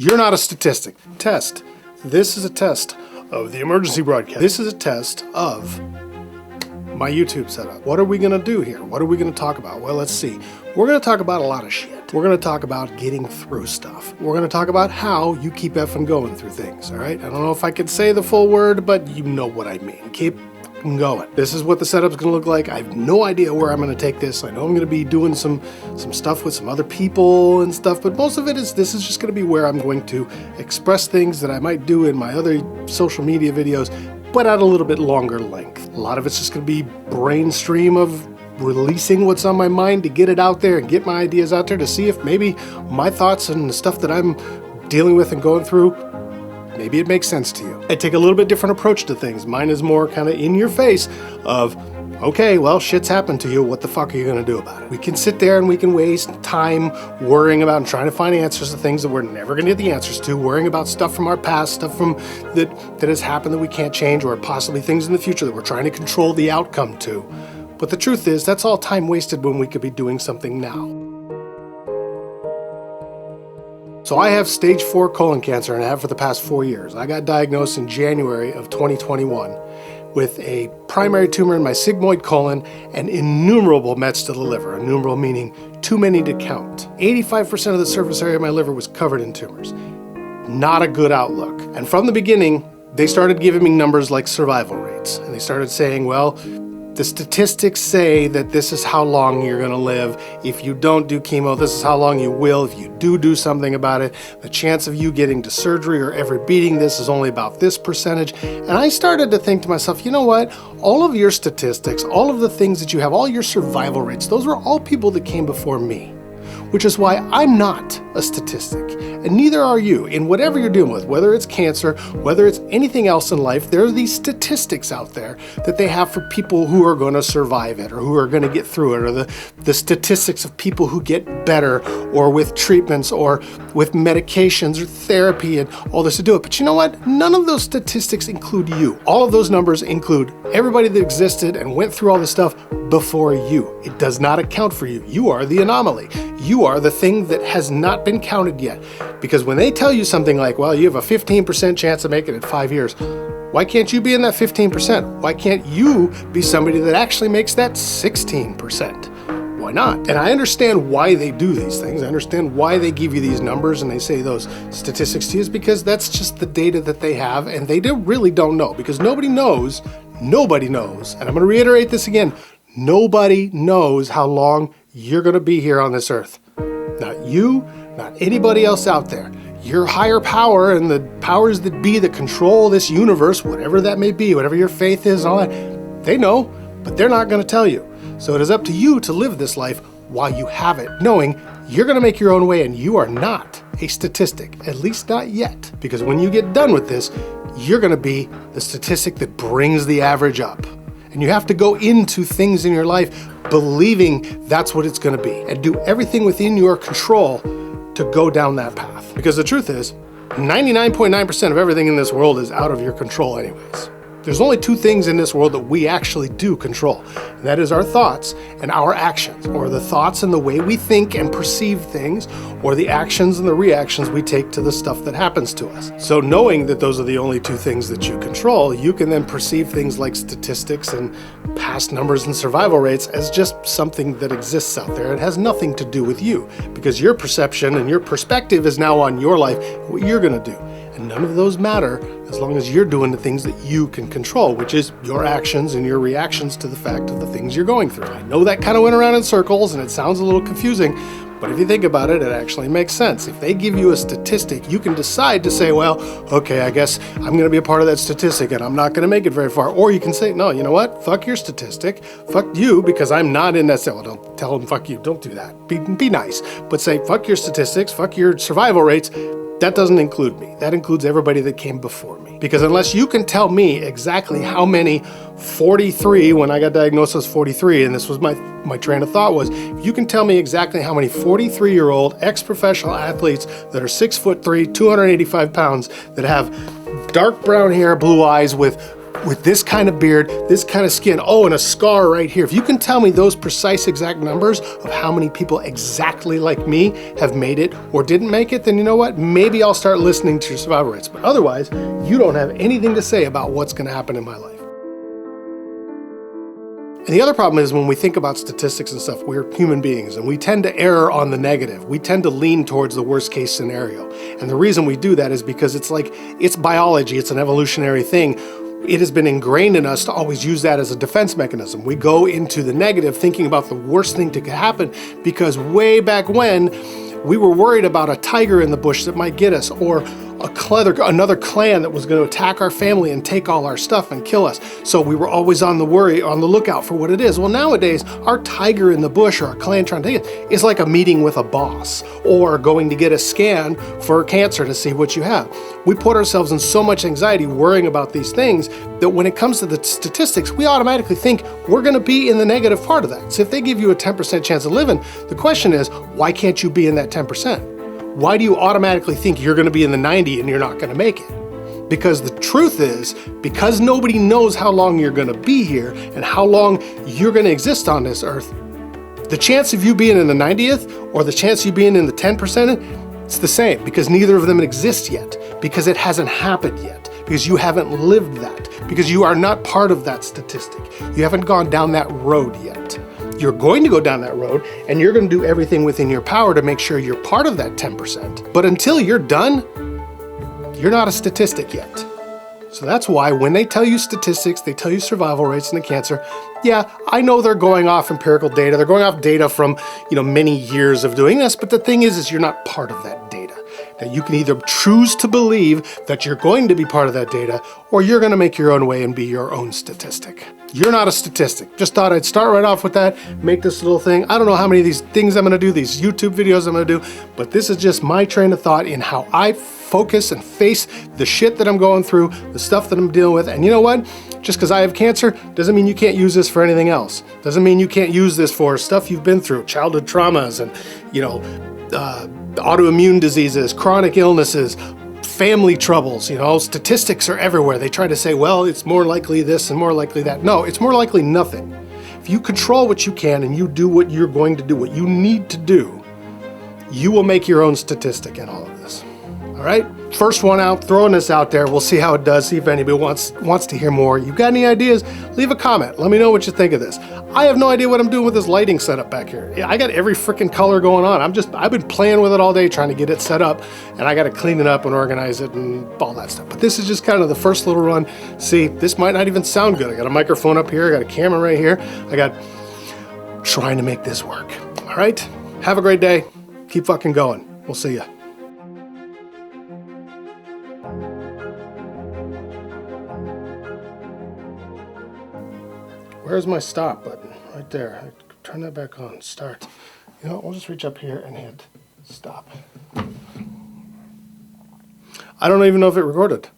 You're not a statistic. Test. This is a test of the emergency broadcast. This is a test of my YouTube setup. What are we going to do here? What are we going to talk about? Well, let's see. We're going to talk about a lot of shit. We're going to talk about getting through stuff. We're going to talk about how you keep effing going through things, all right? I don't know if I can say the full word, but you know what I mean. Keep going. This is what the setup's going to look like. I have no idea where I'm going to take this. I know I'm going to be doing some stuff with some other people and stuff, but most of it is, this is just going to be where I'm going to express things that I might do in my other social media videos, but at a little bit longer length. A lot of it's just going to be brain stream of releasing what's on my mind to get it out there and get my ideas out there to see if maybe my thoughts and the stuff that I'm dealing with and going through, maybe it makes sense to you. I take a little bit different approach to things. Mine is more kind of in your face of, okay, well, shit's happened to you. What the fuck are you going to do about it? We can sit there and we can waste time worrying about and trying to find answers to things that we're never going to get the answers to, worrying about stuff from our past, stuff from that has happened that we can't change, or possibly things in the future that we're trying to control the outcome to. But the truth is, that's all time wasted when we could be doing something now. So I have stage 4 colon cancer, and I have for the past 4 years. I got diagnosed in January of 2021 with a primary tumor in my sigmoid colon and innumerable mets to the liver. Innumerable meaning too many to count. 85% of the surface area of my liver was covered in tumors. Not a good outlook. And from the beginning, they started giving me numbers like survival rates. And they started saying, well, the statistics say that this is how long you're going to live. If you don't do chemo, this is how long you will. If you do something about it, the chance of you getting to surgery or ever beating this is only about this percentage. And I started to think to myself, you know what? All of your statistics, all of the things that you have, all your survival rates, those were all people that came before me. Which is why I'm not a statistic, and neither are you. In whatever you're dealing with, whether it's cancer, whether it's anything else in life, there are these statistics out there that they have for people who are going to survive it or who are going to get through it, or the statistics of people who get better, or with treatments, or with medications or therapy and all this to do it. But you know what? None of those statistics include you. All of those numbers include everybody that existed and went through all this stuff before you. It does not account for you. You are the anomaly. You are the thing that has not been counted yet. Because when they tell you something like, well, you have a 15% chance of making it in 5 years, why can't you be in that 15%? Why can't you be somebody that actually makes that 16%? Why not? And I understand why they do these things. I understand why they give you these numbers and they say those statistics to you, is because that's just the data that they have, and they really don't know, because nobody knows, and I'm going to reiterate this again, nobody knows how long you're going to be here on this earth. Not you, not anybody else out there. Your higher power and the powers that be that control this universe, whatever that may be, whatever your faith is and all that, they know, but they're not going to tell you. So it is up to you to live this life while you have it, knowing you're going to make your own way, and you are not a statistic, at least not yet. Because when you get done with this, you're going to be the statistic that brings the average up. And you have to go into things in your life believing that's what it's going to be, and do everything within your control to go down that path. Because the truth is, 99.9% of everything in this world is out of your control anyways. There's only 2 things in this world that we actually do control, and that is our thoughts and our actions, or the thoughts and the way we think and perceive things, or the actions and the reactions we take to the stuff that happens to us. So knowing that those are the only 2 things that you control, you can then perceive things like statistics and past numbers and survival rates as just something that exists out there. It has nothing to do with you, because your perception and your perspective is now on your life, what you're going to do. And none of those matter as long as you're doing the things that you can control, which is your actions and your reactions to the fact of the things you're going through. I know that kind of went around in circles and it sounds a little confusing, but if you think about it, it actually makes sense. If they give you a statistic, you can decide to say, well, okay, I guess I'm going to be a part of that statistic and I'm not going to make it very far. Or you can say, no, you know what? Fuck your statistic. Fuck you, because I'm not in that. Well, don't tell them fuck you. Don't do that. Be nice. But say, fuck your statistics, fuck your survival rates. That doesn't include me. That includes everybody that came before me. Because unless you can tell me exactly how many 43, when I got diagnosed as 43, and this was my train of thought was, if you can tell me exactly how many 43-year-old ex-professional athletes that are 6'3", 285 pounds, that have dark brown hair, blue eyes, with with this kind of beard, this kind of skin, oh, and a scar right here. If you can tell me those precise exact numbers of how many people exactly like me have made it or didn't make it, then you know what? Maybe I'll start listening to your survival rates. But otherwise, you don't have anything to say about what's going to happen in my life. And the other problem is when we think about statistics and stuff, we're human beings and we tend to err on the negative. We tend to lean towards the worst case scenario. And the reason we do that is because it's biology, it's an evolutionary thing. It has been ingrained in us to always use that as a defense mechanism. We go into the negative thinking about the worst thing that could happen because way back when, we were worried about a tiger in the bush that might get us, or another clan that was going to attack our family and take all our stuff and kill us. So we were always on the lookout for what it is. Well, nowadays, our tiger in the bush or our clan trying to take it is like a meeting with a boss or going to get a scan for cancer to see what you have. We put ourselves in so much anxiety worrying about these things that when it comes to the statistics, we automatically think we're going to be in the negative part of that. So if they give you a 10% chance of living, the question is, why can't you be in that 10%? Why do you automatically think you're going to be in the 90 and you're not going to make it? Because the truth is, because nobody knows how long you're going to be here and how long you're going to exist on this earth, the chance of you being in the 90th or the chance of you being in the 10%, it's the same, because neither of them exist yet, because it hasn't happened yet, because you haven't lived that, because you are not part of that statistic. You haven't gone down that road yet. You're going to go down that road and you're going to do everything within your power to make sure you're part of that 10%. But until you're done, you're not a statistic yet. So that's why when they tell you statistics, they tell you survival rates in the cancer. Yeah, I know they're going off empirical data. They're going off data from, many years of doing this. But the thing is you're not part of that data. Now you can either choose to believe that you're going to be part of that data, or you're going to make your own way and be your own statistic. You're not a statistic. Just thought I'd start right off with that, make this little thing. I don't know how many of these things I'm going to do, these YouTube videos I'm going to do, but this is just my train of thought in how I focus and face the shit that I'm going through, the stuff that I'm dealing with. And you know what? Just because I have cancer doesn't mean you can't use this for anything else. Doesn't mean you can't use this for stuff you've been through, childhood traumas and, autoimmune diseases, chronic illnesses, family troubles. Statistics are everywhere. They try to say, well, it's more likely this and more likely that. No, it's more likely nothing. If you control what you can and you do what you're going to do, what you need to do, you will make your own statistic in all of this. All right? First one out, throwing this out there. We'll see how it does, see if anybody wants to hear more. You got any ideas? Leave a comment. Let me know what you think of this. I have no idea what I'm doing with this lighting setup back here. I got every freaking color going on. I've been playing with it all day trying to get it set up, and I got to clean it up and organize it and all that stuff. But this is just kind of the first little run. See, this might not even sound good. I got a microphone up here. I got a camera right here. Trying to make this work. All right? Have a great day. Keep fucking going. We'll see ya. Where's my stop button? Right there. Turn that back on. Start. We'll just reach up here and hit stop. I don't even know if it recorded.